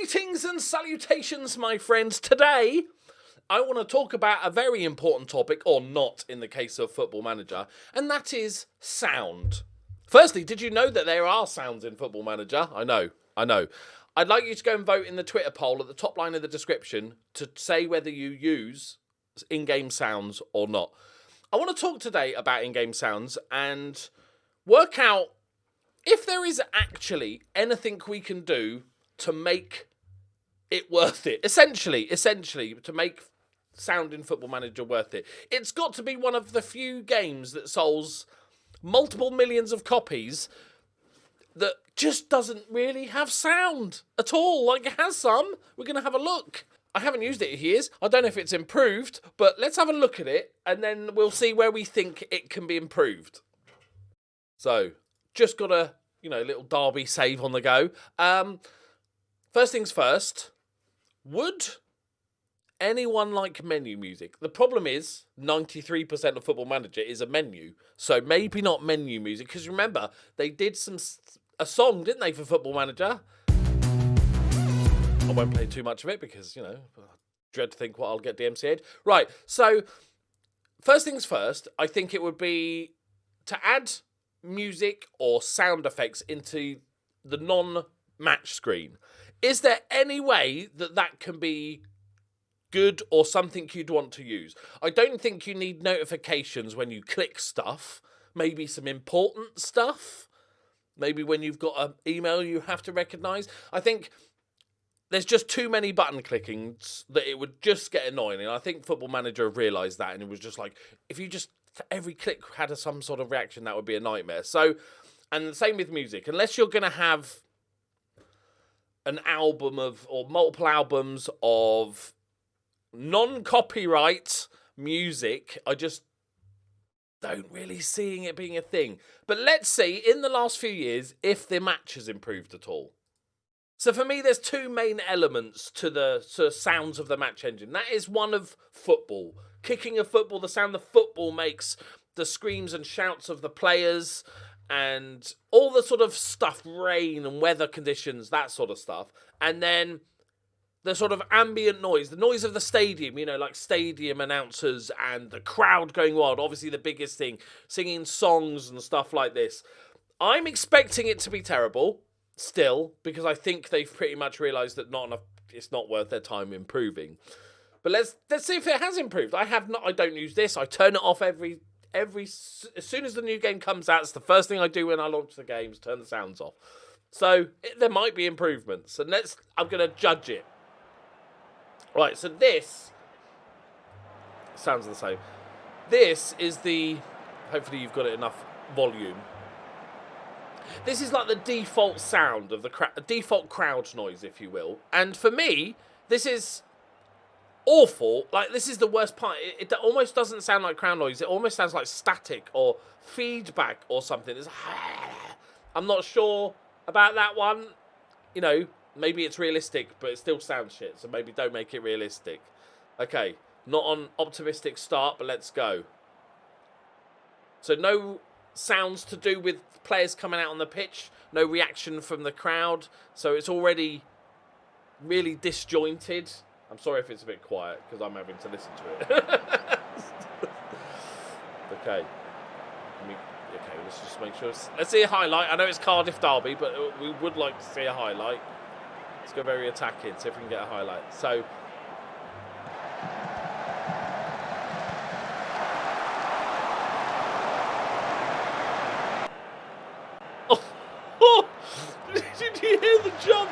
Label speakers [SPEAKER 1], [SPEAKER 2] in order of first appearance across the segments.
[SPEAKER 1] Greetings and salutations, my friends. Today, I want to talk about a very important topic, or not in the case of Football Manager, and that is sound. Firstly, did you know that there are sounds in Football Manager? I know. I'd like you to go and vote in the Twitter poll at the top line of the description to say whether you use in-game sounds or not. I want to talk today about in-game sounds and work out if there is actually anything we can do to make it worth it. Essentially, to make sound in Football Manager worth it. It's got to be one of the few games that sells multiple millions of copies that just doesn't really have sound at all. Like, it has some. We're going to have a look. I haven't used it in years. I don't know if it's improved, but let's have a look at it, and then we'll see where we think it can be improved. So, just got a, little derby save on the go. First things first, would anyone like menu music? The problem is 93% of Football Manager is a menu, so maybe not menu music, because remember, they did a song, didn't they, for Football Manager? I won't play too much of it because, I dread to think what I'll get DMCA'd. Right, so first things first, I think it would be to add music or sound effects into the non-match screen. Is there any way that can be good or something you'd want to use? I don't think you need notifications when you click stuff. Maybe some important stuff. Maybe when you've got an email you have to recognise. I think there's just too many button clickings that it would just get annoying. And I think Football Manager have realised that, and it was just like, if you just, every click had some sort of reaction, that would be a nightmare. So, and the same with music. Unless you're going to have an album or multiple albums of non-copyright music, I just don't really see it being a thing. But let's see, in the last few years, if the match has improved at all. So for me, there's two main elements to the sounds of the match engine. That is one of football. Kicking a football, the sound the football makes, the screams and shouts of the players, and all the sort of stuff, rain and weather conditions, that sort of stuff. And then the sort of ambient noise, the noise of the stadium, like stadium announcers and the crowd going wild. Obviously the biggest thing, singing songs and stuff like this. I'm expecting it to be terrible still, because I think they've pretty much realised that it's not worth their time improving. But let's see if it has improved. I don't use this. I turn it off as soon as the new game comes out. It's the first thing I do when I launch the games, turn the sounds off. So there might be improvements, and I'm going to judge it. Right, so this sounds the same. This is hopefully you've got it enough volume. This is like the default sound of the default crowd noise, if you will. And for me, this is awful. Like, this is the worst part. It almost doesn't sound like crowd noise. It almost sounds like static or feedback or something. I'm not sure about that one. Maybe it's realistic, but it still sounds shit. So maybe don't make it realistic. Okay, not on optimistic start, but let's go. So no sounds to do with players coming out on the pitch. No reaction from the crowd. So it's already really disjointed. I'm sorry if it's a bit quiet, because I'm having to listen to it. Okay, let's just make sure. Let's see a highlight. I know it's Cardiff Derby, but we would like to see a highlight. Let's go very attacking, see if we can get a highlight. So, did you hear the jump?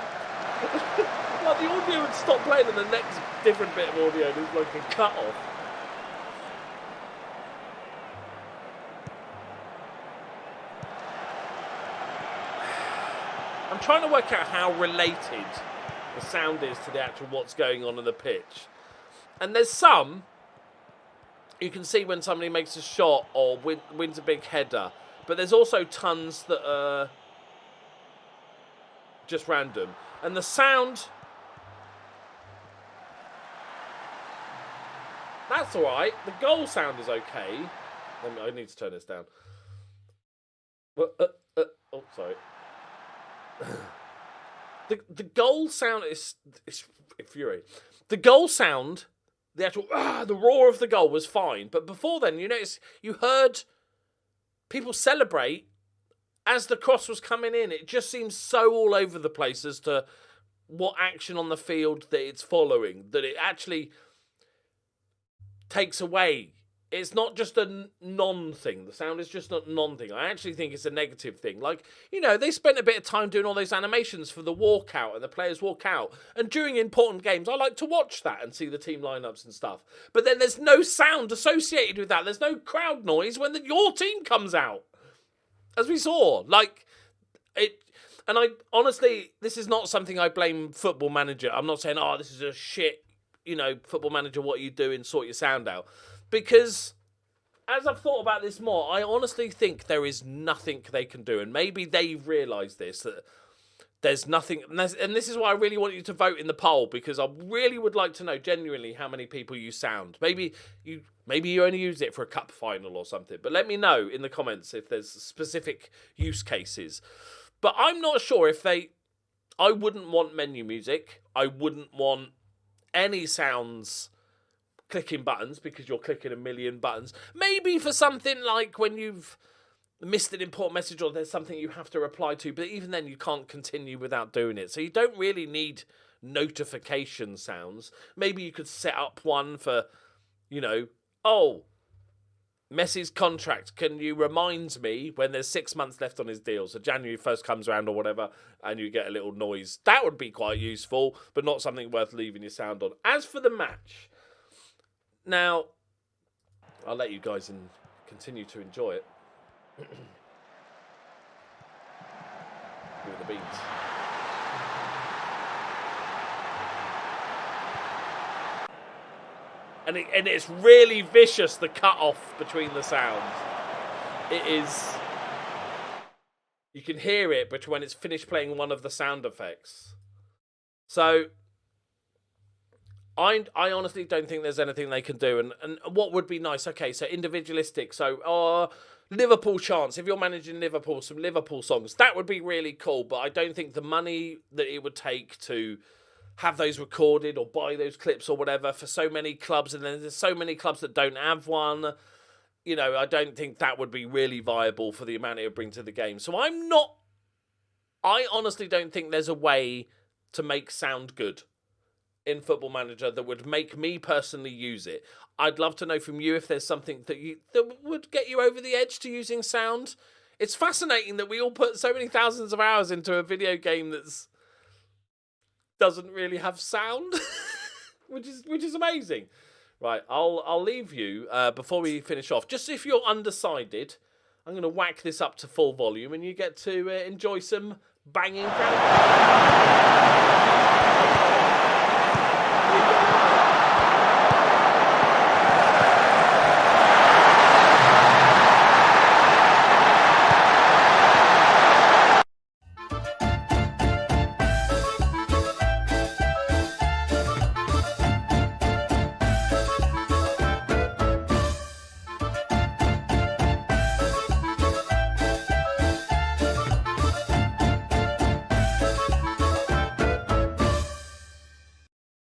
[SPEAKER 1] Like, the audio would stop playing and the next different bit of audio is like a cut off. I'm trying to work out how related the sound is to the actual what's going on in the pitch. And there's some, you can see when somebody makes a shot or wins a big header. But there's also tons that are just random. And the sound, that's all right. The goal sound is okay. I need to turn this down. Oh, sorry. The goal sound is infuriating. The goal sound, the actual the roar of the goal was fine, but before then, you notice you heard people celebrate as the cross was coming in. It just seems so all over the place as to what action on the field that it's following, that it actually takes away. It's not just a non-thing. The sound is just a non-thing. I actually think it's a negative thing. Like, you know, they spent a bit of time doing all those animations for the walkout and the players walk out. And during important games, I like to watch that and see the team lineups and stuff. But then there's no sound associated with that. There's no crowd noise when your team comes out. As we saw. Like, it... And I honestly, this is not something I blame Football Manager. I'm not saying, oh, this is a shit, you know, Football Manager, what are you doing? Sort your sound out. Because as I've thought about this more, I honestly think there is nothing they can do. And maybe they've realised this, that there's nothing. And this is why I really want you to vote in the poll, because I really would like to know genuinely how many people use sound. Maybe you only use it for a cup final or something. But let me know in the comments if there's specific use cases. But I'm not sure if I wouldn't want menu music. I wouldn't want any sounds clicking buttons, because you're clicking a million buttons. Maybe for something like when you've missed an important message or there's something you have to reply to, but even then you can't continue without doing it. So you don't really need notification sounds. Maybe you could set up one for, you know, oh, Messi's contract, can you remind me when there's 6 months left on his deal? So January 1st comes around or whatever, and you get a little noise. That would be quite useful, but not something worth leaving your sound on. As for the match, now, I'll let you guys continue to enjoy it. Give it the beans. And it's really vicious, the cut-off between the sounds. It is... You can hear it but when it's finished playing one of the sound effects. So... I honestly don't think there's anything they can do. And what would be nice, okay, so individualistic. So, Liverpool chants. If you're managing Liverpool, some Liverpool songs. That would be really cool. But I don't think the money that it would take to have those recorded or buy those clips or whatever for so many clubs, and then there's so many clubs that don't have one, you know, I don't think that would be really viable for the amount it would bring to the game. So I honestly don't think there's a way to make sound good in Football Manager that would make me personally use it. I'd love to know from you if there's something that would get you over the edge to using sound. It's fascinating that we all put so many thousands of hours into a video game that's doesn't really have sound, which is amazing. Right, I'll leave you before we finish off. Just if you're undecided, I'm going to whack this up to full volume, and you get to enjoy some banging.